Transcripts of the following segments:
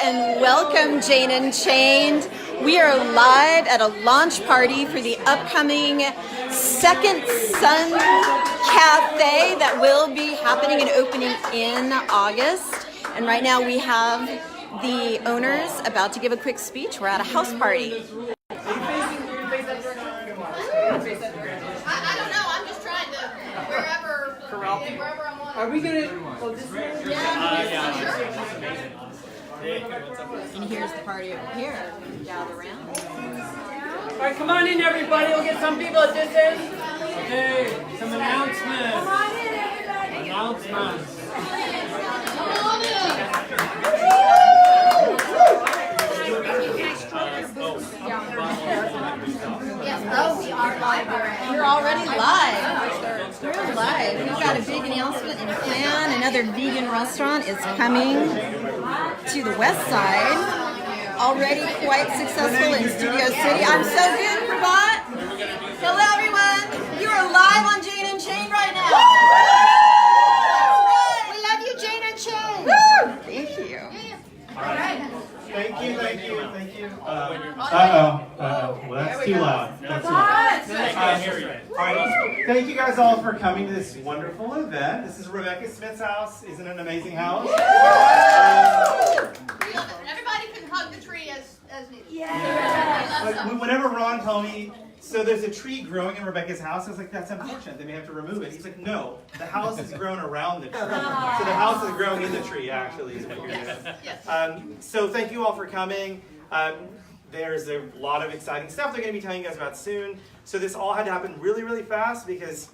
and welcome Jane and Chained. We are live at a launch party for the upcoming second SunCafe that will be happening and opening in August. And right now we have the owners about to give a quick speech. We're at a house party. I don't know. I'm just trying to wherever I want. Are we gonna? Oh, this way? And here's the party over here. Gather around. All right, come on in, everybody. We'll get some people at this end. Okay, some announcements. Come on in, everybody. Announcements. Come on in. Yes, we are live already. You're already live. We're live. We've got a big announcement and plan. Another vegan restaurant is coming to the west side. Already quite successful in Studio City. I'm so good, Pravat. Hello, everyone. You are live on Jane and Chain right now. We love you, Jane and Chain. Woo! Thank you. All right. Thank you. Well, that's too loud. That's too loud. All right. Thank you guys all for coming to this wonderful event. This is Rebecca Smith's house. Isn't it an amazing house? Everybody can hug the tree as needed. Whenever Ron told me, so there's a tree growing in Rebecca's house, I was like, that's unfortunate. They may have to remove it. He's like, no, the house is grown around the tree. So the house is growing in the tree, actually, is what you're doing. So thank you all for coming. There's a lot of exciting stuff they're going to be telling you guys about soon. So this all had to happen really, really fast because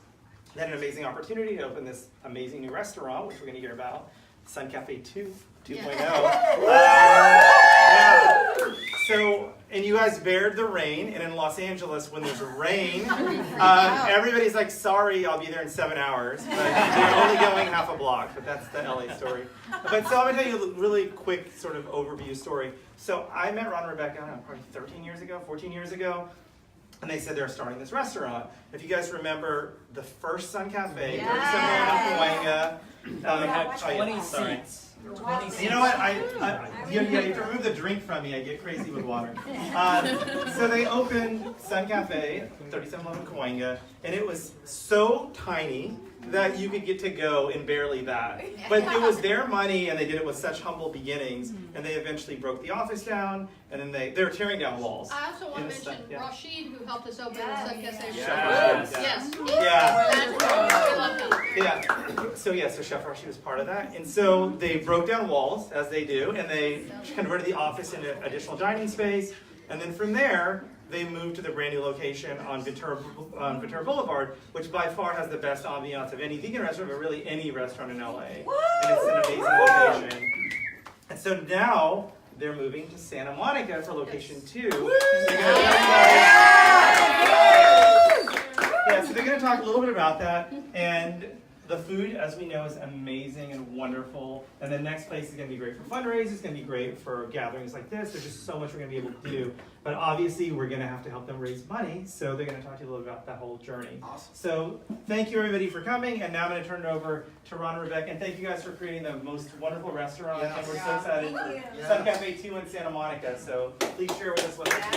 they had an amazing opportunity to open this amazing new restaurant, which we're going to hear about, SunCafe 2.0. So, and you guys bared the rain, and in Los Angeles, when there's rain, everybody's like, sorry, I'll be there in 7 hours, but they're only going half a block, but that's the LA story. But so I'm gonna tell you a really quick sort of overview story. So I met Ron and Rebecca, I don't know, probably 14 years ago, and they said they were starting this restaurant. If you guys remember the first SunCafe, We had 20 seats. You know what? You have to remove the drink from me. I get crazy with water. So they opened SunCafe, 3711 Cahuenga, and it was so tiny that you could get to go in barely that. But it was their money, and they did it with such humble beginnings, and they eventually broke the office down, and then they were tearing down walls. I also want to mention Rashid, who helped us open the SunCafe. So Chef Rashid was part of that. And so they broke down walls, as they do, and they converted the office into additional dining space. And then from there, they moved to the brand new location on Ventura Boulevard, which by far has the best ambiance of any vegan restaurant, but really any restaurant in LA. And it's an amazing location. And so now they're moving to Santa Monica for location 2. So they're going to talk a little bit about that. And the food, as we know, is amazing and wonderful. And the next place is going to be great for fundraisers. It's going to be great for gatherings like this. There's just so much we're going to be able to do. But obviously, we're going to have to help them raise money. So they're going to talk to you a little bit about that whole journey. Awesome. So thank you, everybody, for coming. And now I'm going to turn it over to Ron and Rebecca. And thank you guys for creating the most wonderful restaurant. And we're so excited for SunCafe 2 in Santa Monica. So please share with us what they're doing.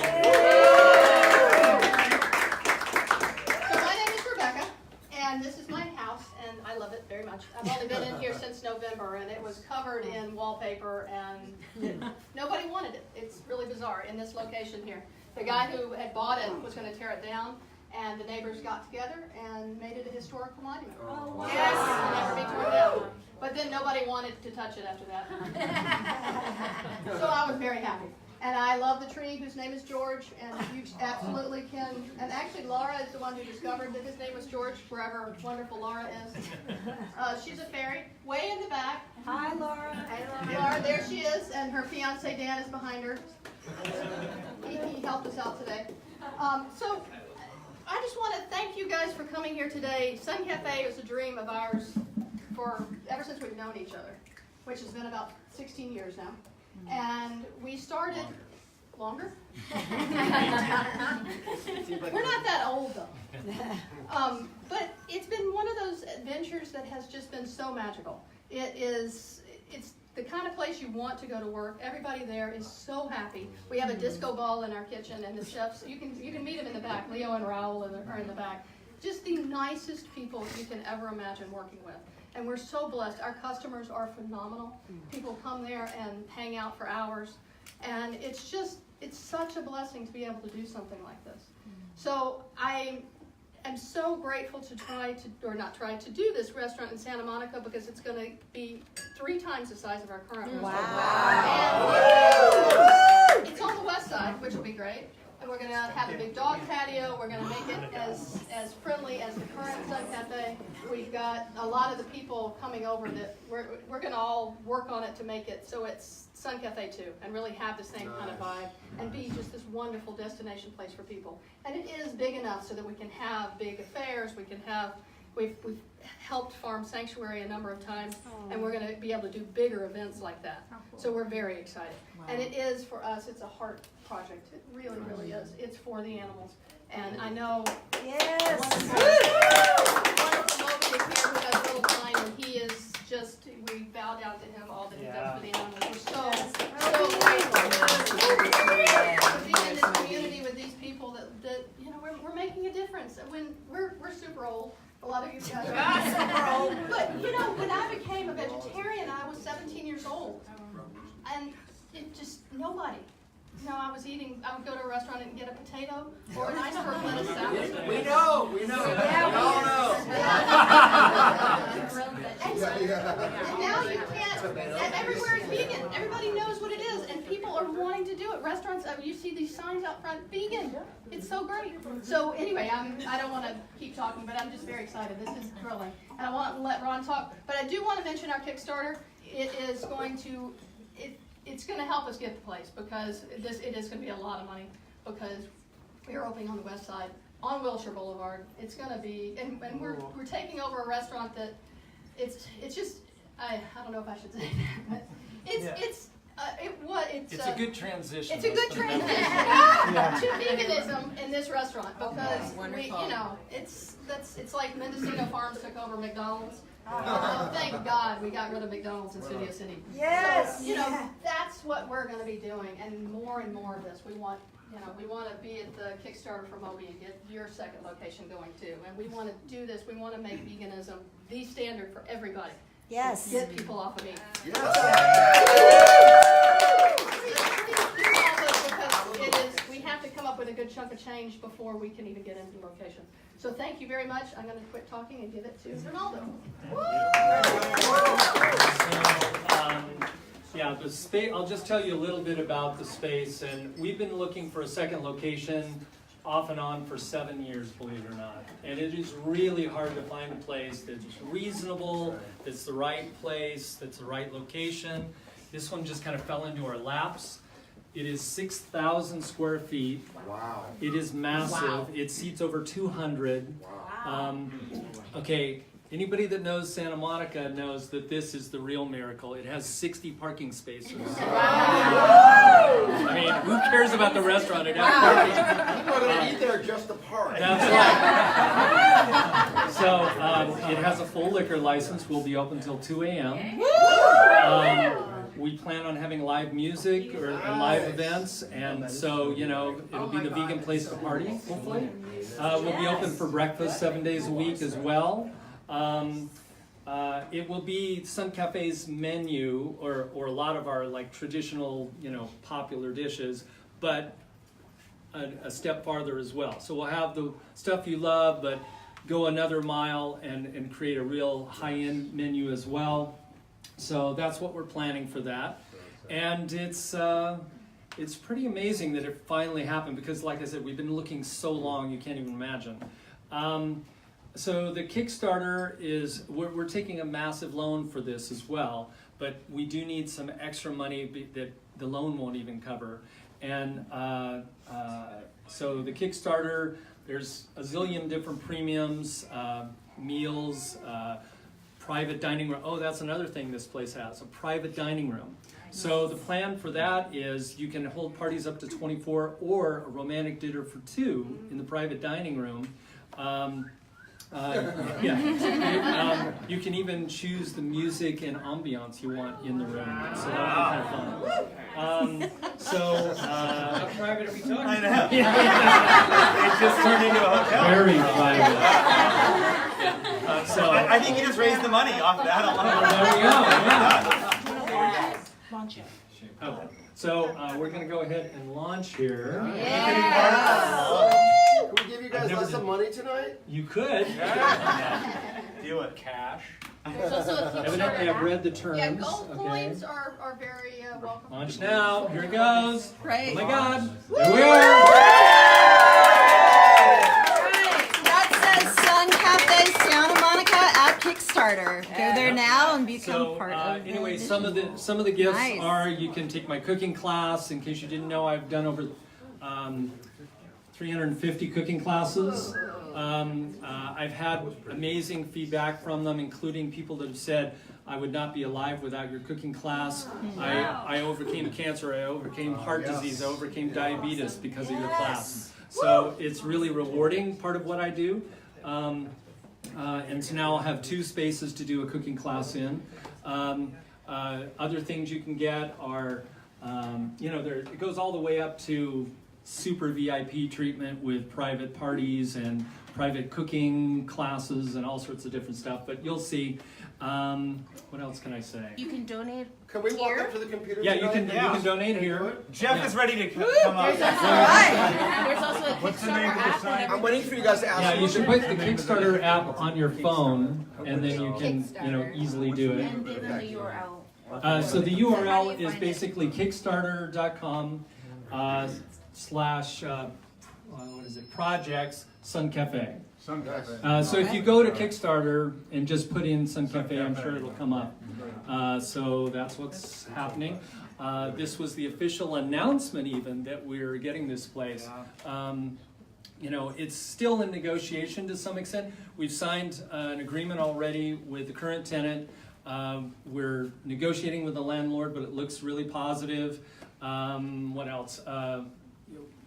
So my name is Rebecca, and this is my house, and I love it very much. I've only been in here since November, and it was covered in wallpaper, and nobody wanted it. It's really bizarre in this location here. The guy who had bought it was going to tear it down, and the neighbors got together and made it a historical monument. Oh, wow. Yes. It'll never be torn down. But then nobody wanted to touch it after that. So I was very happy. And I love the tree, whose name is George, and you absolutely can. And actually, Laura is the one who discovered that his name was George, wherever wonderful Laura is. She's a fairy, way in the back. Hi, Laura. Hi, Laura. There she is, and her fiance Dan is behind her. He helped us out today. So I just want to thank you guys for coming here today. SunCafe is a dream of ours ever since we've known each other, which has been about 16 years now. And we started longer. We're not that old though. But it's been one of those adventures that has just been so magical. It's the kind of place you want to go to work. Everybody there is so happy. We have a disco ball in our kitchen, and the chefs, you can meet them in the back. Leo and Raul are in the back. Just the nicest people you can ever imagine working with. And we're so blessed. Our customers are phenomenal. People come there and hang out for hours. And it's such a blessing to be able to do something like this. So I am so grateful to do this restaurant in Santa Monica, because it's going to be 3 times the size of our current restaurant. And it's on the west side, which will be great. And we're going to have a big dog patio. We're going to make it as friendly as the current SunCafe. We've got a lot of the people coming over that we're going to all work on it to make it so it's SunCafe too, and really have the same kind of vibe, and be just this wonderful destination place for people. And it is big enough so that we can have big affairs. We've helped Farm Sanctuary a number of times, and we're going to be able to do bigger events like that. So we're very excited. And it is, for us, it's a heart project. It really, really is. It's for the animals. And I know wonderful Moby is here with us, little Klein, and he is just, we bow down to him, all that he does for the animals. We're so grateful to be in this community with these people that we're making a difference. When we're super old. A lot of you guys are super old. But when I became a vegetarian, I was 17 years old. And it just, nobody. I would go to a restaurant and get a potato or an iceberg lettuce salad. We know. Yeah, we all know. And now you can't, and everywhere is vegan. Everybody knows what it is, and people are wanting to do it. Restaurants, you see these signs out front, vegan. It's so great. So anyway, I don't want to keep talking, but I'm just very excited. This is thrilling. And I want to let Ron talk, but I do want to mention our Kickstarter. It's going to help us get the place, because it is going to be a lot of money, because we are opening on the west side on Wilshire Boulevard. It's going to be, and we're taking over a restaurant that it's just, I don't know if I should say that, but it's a good transition. It's a good transition to veganism in this restaurant, because it's like Mendocino Farms took over McDonald's. Thank God we got rid of McDonald's in Studio City. Yes. So, that's what we're going to be doing, and more of this. We want to be at the Kickstarter for Moby and get your second location going too. And we want to do this. We want to make veganism the standard for everybody. Yes. Get people off of meat. Yes. We have to come up with a good chunk of change before we can even get into the location. So thank you very much. I'm going to quit talking and give it to Ronaldo. The space, I'll just tell you a little bit about the space. And we've been looking for a second location off and on for 7 years, believe it or not. And it is really hard to find a place that's reasonable, that's the right place, that's the right location. This one just kind of fell into our laps. It is 6,000 square feet. Wow. It is massive. Wow. It seats over 200. Wow. Okay, anybody that knows Santa Monica knows that this is the real miracle. It has 60 parking spaces. I mean, who cares about the restaurant? It has parking. People are going to eat there just to park. That's right. So it has a full liquor license. We'll be open until 2 a.m. We plan on having live music and live events, and so, it'll be the vegan place to party, hopefully. We'll be open for breakfast 7 days a week as well. It will be SunCafe's menu, or a lot of our traditional, popular dishes, but a step farther as well. So we'll have the stuff you love, but go another mile and create a real high-end menu as well. So that's what we're planning for that. And it's pretty amazing that it finally happened, because like I said, we've been looking so long, you can't even imagine. So the Kickstarter is, we're taking a massive loan for this as well, but we do need some extra money that the loan won't even cover. And so the Kickstarter, there's a zillion different premiums, meals, private dining room. Oh, that's another thing this place has, a private dining room. So the plan for that is you can hold parties up to 24, or a romantic dinner for 2 in the private dining room. Yeah. You can even choose the music and ambiance you want in the room, so that'll be kind of fun. How private are we talking? I know. It just turned into a hotel. Very private. I think you just raised the money off that alone. There we go. Yeah. Launch it. Okay. So we're going to go ahead and launch here. Can we give you guys lots of money tonight? You could. Do it. Cash. There's also a Evidently, I've read the terms. Yeah, gold Okay. coins are very welcome. Launch now. Here it goes. Right. Oh my God. There we are. That says SunCafe Santa Monica at Kickstarter. Go there now and become So part of the anyway, mission. some of the gifts Nice. are you can take my cooking class. In case you didn't know, I've done over 350 cooking classes. I've had amazing feedback from them, including people that have said, I would not be alive without your cooking class. I overcame cancer, I overcame heart disease, I overcame diabetes because of your class. So it's really rewarding, part of what I do. And so now I'll have 2 spaces to do a cooking class in. Other things you can get are, it goes all the way up to super VIP treatment with private parties and private cooking classes and all sorts of different stuff. But you'll see. What else can I say? You can donate. Can we walk up to the computer Yeah, you tonight? can donate here. Jeff is ready to come up. There's also a Kickstarter app. I'm waiting for you guys to ask Yeah, me. you should put the Kickstarter app on your phone, and then you can, easily do it. And give them the URL. So the URL is basically kickstarter.com projects SunCafe. So if you go to Kickstarter and just put in SunCafe, I'm sure it'll come up. So that's what's happening. This was the official announcement even that we're getting this place. It's still in negotiation to some extent. We've signed an agreement already with the current tenant. We're negotiating with the landlord, but it looks really positive. What else?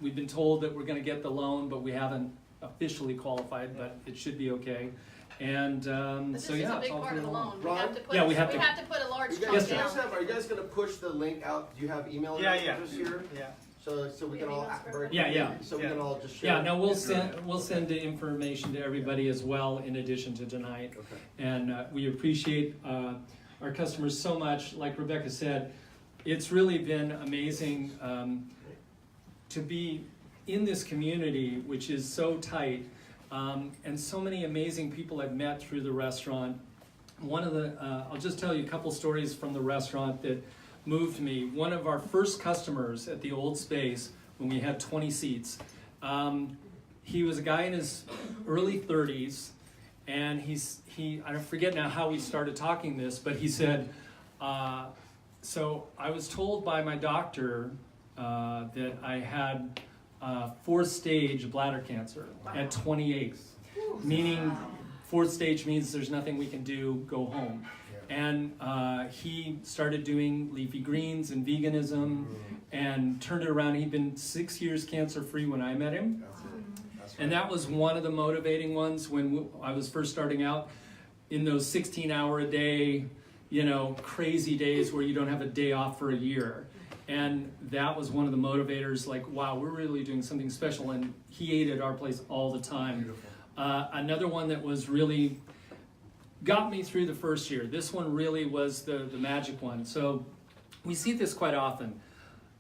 We've been told that we're going to get the loan, but we haven't officially qualified, but it should be okay. And This so is yeah, a it's big all part of coming the along. loan. Ron? We have to. We have to put a large You chunk guys, Yes, sir. down. are you guys going to push the link out? Do you have email Yeah. addresses here? Yeah. So we can all Yeah. So we can all just share. Yeah, no, we'll send the information to everybody as well in addition to tonight. Okay. And we appreciate our customers so much. Like Rebecca said, it's really been amazing to be in this community, which is so tight, and so many amazing people I've met through the restaurant. One of the, I'll just tell you a couple stories from the restaurant that moved me. One of our first customers at the old space, when we had 20 seats, he was a guy in his early 30s, and I forget now how we started talking this, but he said, so I was told by my doctor that I had 4th stage bladder cancer at 28, meaning 4th stage means there's nothing we can do, go home. And he started doing leafy greens and veganism and turned it around. He'd been 6 years cancer-free when I met him. And that was one of the motivating ones when I was first starting out in those 16-hour-a-day, crazy days where you don't have a day off for a year. And that was one of the motivators, like, wow, we're really doing something special. And he ate at our place all the time. Another one that was really got me through the first year. This one really was the magic one. So we see this quite often.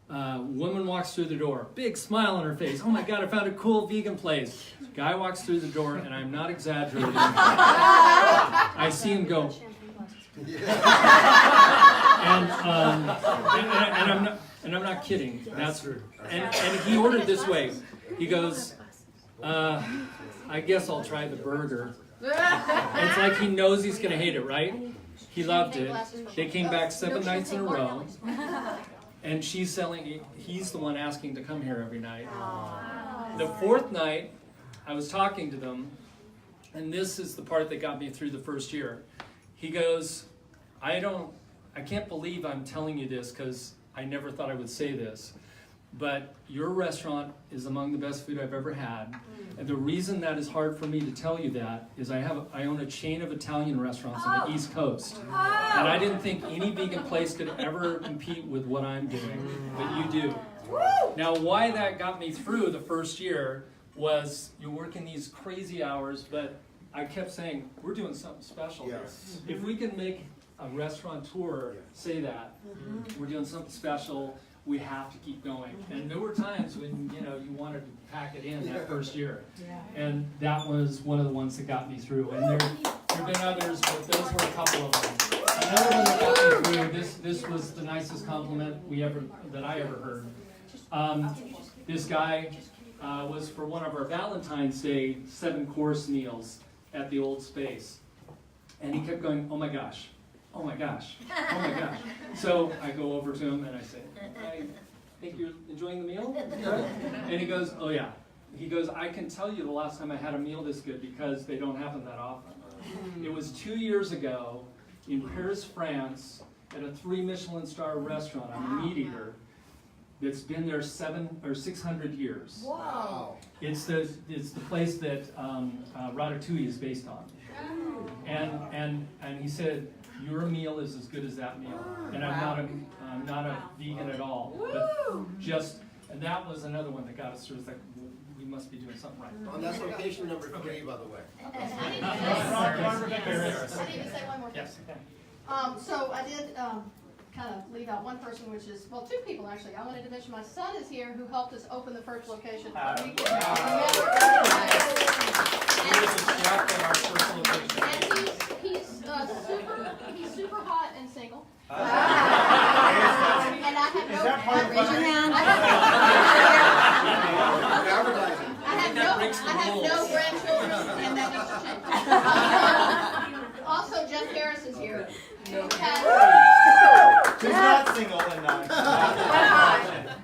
Woman walks through the door, big smile on her face. Oh my God, I found a cool vegan place. Guy walks through the door, and I'm not exaggerating. I see him go. And I'm not kidding. That's and he ordered this way. He goes, I guess I'll try the burger. It's like he knows he's gonna hate it, right? He loved it. They came back 7 nights in a row, and he's the one asking to come here every night. The 4th night, I was talking to them, and this is the part that got me through the first year. He goes, I can't believe I'm telling you this because I never thought I would say this, but your restaurant is among the best food I've ever had. And the reason that is hard for me to tell you that is I own a chain of Italian restaurants on the East Coast. And I didn't think any vegan place could ever compete with what I'm doing, but you do. Now, why that got me through the first year was you're working these crazy hours, but I kept saying, we're doing something special here. If we can make a restaurateur say that, we're doing something special, we have to keep going. And there were times when, you wanted to pack it in that first year. And that was one of the ones that got me through. And there have been others, but those were a couple of them. Another one that got me through, this was the nicest compliment that I ever heard. This guy was for one of our Valentine's Day 7-course meals at the old space. And he kept going, oh my gosh, oh my gosh, oh my gosh. So I go over to him and I say, I think you're enjoying the meal? And he goes, oh yeah. He goes, I can tell you the last time I had a meal this good because they don't happen that often. It was 2 years ago in Paris, France, at a 3 Michelin star restaurant. I'm a meat eater. That's been there 700 or 600 years. Wow. It's the place that Ratatouille is based on. And he said, your meal is as good as that meal. And I'm not a vegan at all. But and that was another one that got us through. It's like, we must be doing something right. And that's location number 3, by the way. I need to say one more thing. Yes. So I did kind of leave out one person, which is, well, 2 people actually. I wanted to mention my son is here who helped us open the first location. He was a chef at our first location. And he's super hot and single. And I have no, Raise your hand. I have no grandchildren, and that needs to change. Also, Jeff Harris is here. Who's not single and not.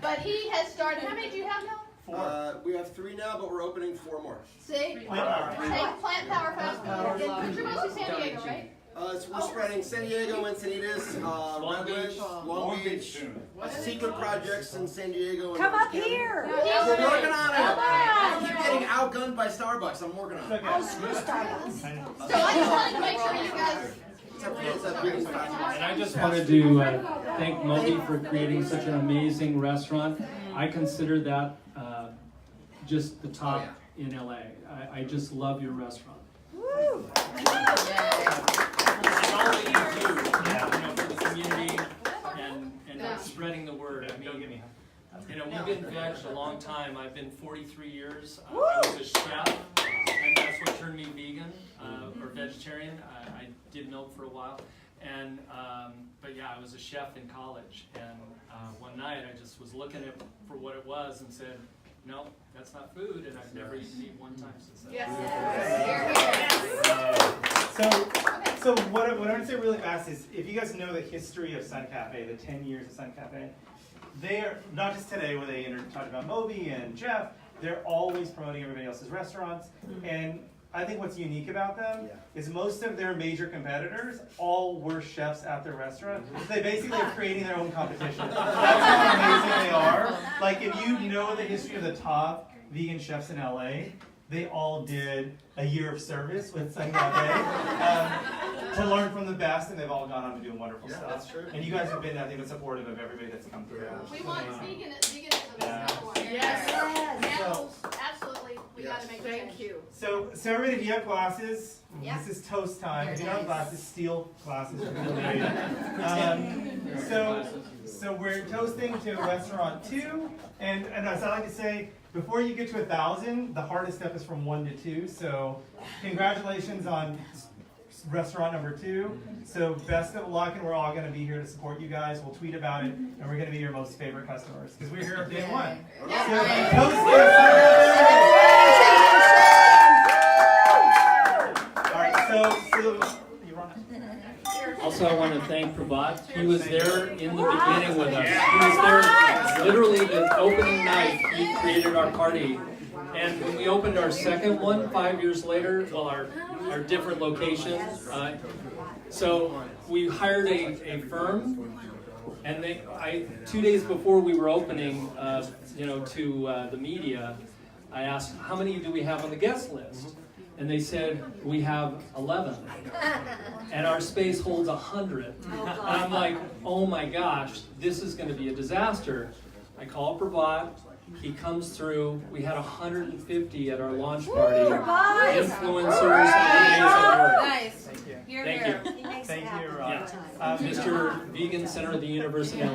But he has started. How many do you have now? 4. We have 3 now, but we're opening 4 more. See? Plant Power Fast Food. You're mostly San Diego, right? We're spreading San Diego, Encinitas, Redwood, Long Beach, secret projects in San Diego. Come up here. We're working on it. I keep getting outgunned by Starbucks. I'm working on it. Oh, screw Starbucks. So I just wanted to make sure you guys. And I just wanted to thank Moby for creating such an amazing restaurant. I consider that just the top in LA. I just love your restaurant. Woo! And all that you do, for the community and spreading the word. I mean, we've been veg a long time. I've been 43 years. I was a chef, and that's what turned me vegan or vegetarian. I did milk for a while, and but yeah, I was a chef in college. And one night, I just was looking at for what it was and said, no, that's not food, and I've never eaten meat one time since then. So what I want to say really fast is, if you guys know the history of SunCafe, the 10 years of SunCafe, they are, not just today where they talked about Moby and Jeff, they're always promoting everybody else's restaurants. And I think what's unique about them is most of their major competitors all were chefs at their restaurant. So they basically are creating their own competition. That's how amazing they are. Like, if you know the history of the top vegan chefs in LA, they all did a year of service with SunCafe to learn from the best, and they've all gone on to do wonderful stuff. That's true. And you guys have been, I think, supportive of everybody that's come through. We want veganism. Yes. Absolutely. We got to make change. Thank you. So everybody, if you have glasses, Yeah. this is toast time. If you don't have glasses, steal glasses. So we're toasting to restaurant 2, and as I like to say, before you get to 1,000, the hardest step is from 1 to 2. So congratulations on restaurant number 2. So best of luck, and we're all going to be here to support you guys. We'll tweet about it, and we're going to be your most favorite customers because we're here at day 1. So toast all right, so you run. Also, I want to thank Prabhat. He was there in the beginning with us. He was there literally the opening night. He created our party. And when we opened our second one 5 years later, well, our different locations, so we hired a firm And 2 days before we were opening, to the media, I asked, how many do we have on the guest list? And they said, we have 11. And our space holds 100. And I'm like, oh my gosh, this is going to be a disaster. I call Prabhat. He comes through. We had 150 at our launch party. Influencers, amazing work. Nice. Thank you. Here, Thank here. you. Thank you, Ron. Yeah. Mr. Vegan Center of the Universe in LA.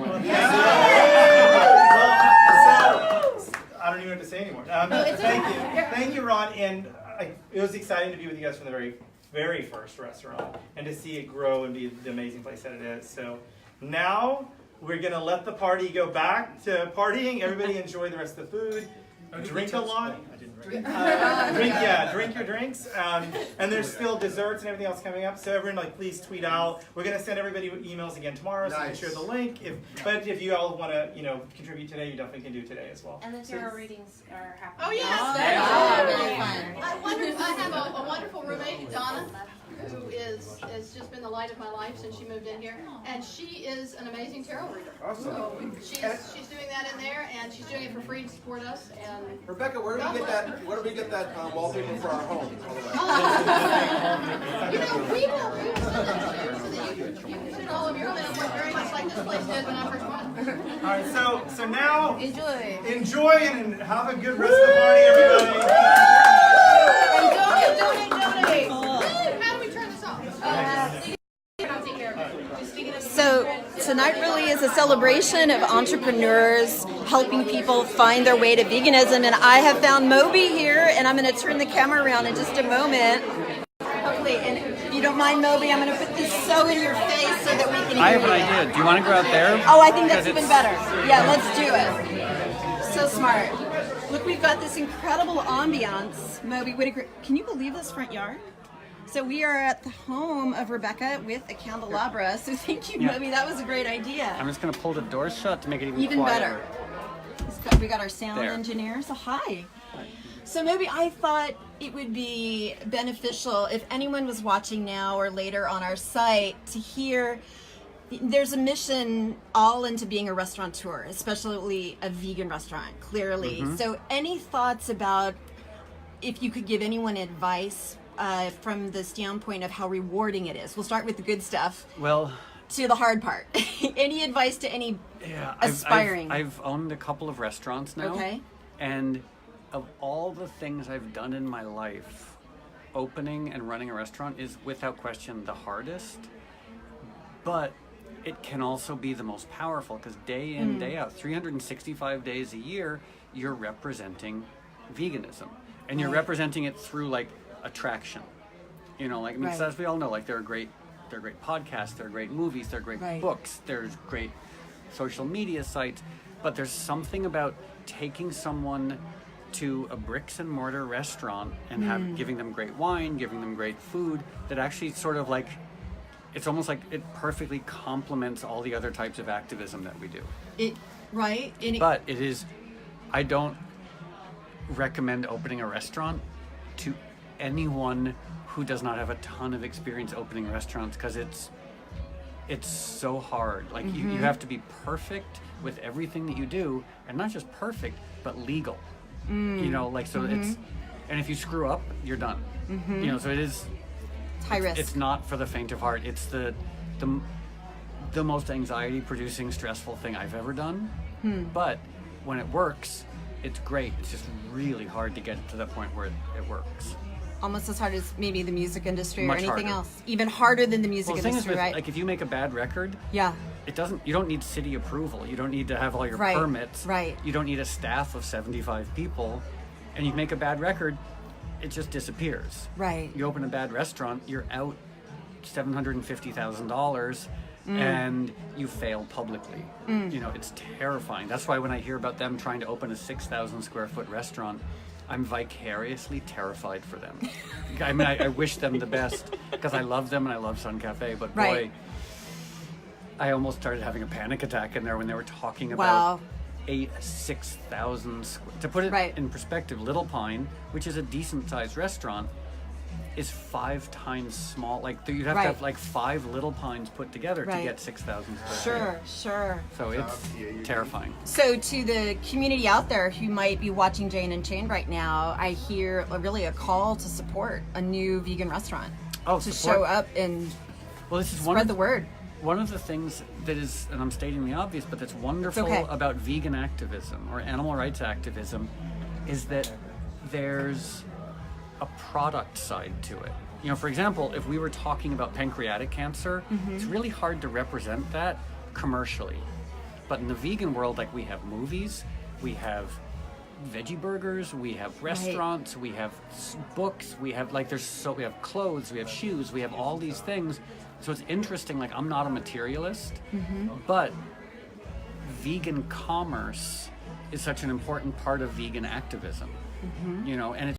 I don't even know what to say anymore. Thank you, Ron. And it was exciting to be with you guys from the very, very first restaurant and to see it grow and be the amazing place that it is. So now we're going to let the party go back to partying. Everybody enjoy the rest of the food. Drink a lot. Drink your drinks. And there's still desserts and everything else coming up. So everyone, please tweet out. We're going to send everybody emails again tomorrow, so you can share the link. But if you all want to, contribute today, you definitely can do today as well. And the tarot readings are happening. Oh, yes. I have a wonderful roommate, Donna, who is just been the light of my life since she moved in here, and she is an amazing tarot reader. Awesome. So she's doing that in there, and she's doing it for free to support us. And Rebecca, where do we get that wallpaper for our home? By the way? we will send that to you so that you can sit all of your home, and it looks very much like this place did when I first went. All right, so now Enjoy. and have a good rest of the party, everybody. Donate. How do we turn this off? So tonight really is a celebration of entrepreneurs helping people find their way to veganism, and I have found Moby here, and I'm going to turn the camera around in just a moment. Hopefully, and if you don't mind, Moby, I'm going to put this so in your face so that we can hear I have an you. idea. Do you want to go out there? Oh, I think that's even better. Yeah, let's do it. So smart. Look, we've got this incredible ambiance. Moby, can you believe this front yard? So we are at the home of Rebecca with a candelabra. So thank you, Moby. That was a great idea. I'm just going to pull the doors shut to make it even Better. quieter. We got our sound There. engineer. So hi. So Moby, I thought it would be beneficial if anyone was watching now or later on our site to hear. There's a mission all into being a restaurateur, especially a vegan restaurant, clearly. Mm-hmm. So any thoughts about if you could give anyone advice from the standpoint of how rewarding it is? We'll start with the good stuff Well, to the hard part. Any advice to any aspiring? I've owned a couple of restaurants now. Okay. And of all the things I've done in my life, opening and running a restaurant is without question the hardest. But it can also be the most powerful because day in, day out, 365 days a year, you're representing veganism. And you're representing it through attraction. Right. So as we all know, there are great podcasts, there are great movies, there are great books, there's great social media sites, but there's something about taking someone to a bricks and mortar restaurant and giving them great wine, giving them great food that actually sort of it's almost like it perfectly complements all the other types of activism that we do. But it is, I don't recommend opening a restaurant to anyone who does not have a ton of experience opening restaurants because it's so hard. You have to be perfect with everything that you do, and not just perfect, but legal. It's, and if you screw up, you're done. So it is. It's high risk. It's not for the faint of heart. It's the most anxiety-producing, stressful thing I've ever done. But when it works, it's great. It's just really hard to get to the point where it works. Almost as hard as maybe the music industry Much or anything harder. else. Even harder than the music The thing industry, is with, right? if you make a bad record, Yeah. you don't need city approval. You don't need to have all your Right, permits. right. You don't need a staff of 75 people. And you make a bad record, it just disappears. Right. You open a bad restaurant, you're out $750,000 and you fail publicly. It's terrifying. That's why when I hear about them trying to open a 6,000 square foot restaurant, I'm vicariously terrified for them. I wish them the best because I love them and I love SunCafe, but boy, I almost started having a panic attack in there when they were talking about 6,000 to put it in perspective. Little Pine, which is a decent sized restaurant, is 5 times small. Like you'd have to Right. have like 5 little pines put together Right. to get 6,000 square feet. Sure, sure. So it's terrifying. So to the community out there who might be watching Jane and Chained right now, I hear really a call to support a new vegan restaurant. Oh, to support. show up and Well, this is one spread of the word. One of the things that is, and I'm stating the obvious, but that's wonderful Okay. about vegan activism or animal rights activism is that there's a product side to it. You know, for example, if we were talking about pancreatic cancer, it's really hard to represent that commercially. But in the vegan world, like we have movies, we have veggie burgers, we have restaurants, we have books, we have we have clothes, we have shoes, we have all these things. So it's interesting, like I'm not a materialist, but vegan commerce is such an important part of vegan activism, you know, and it's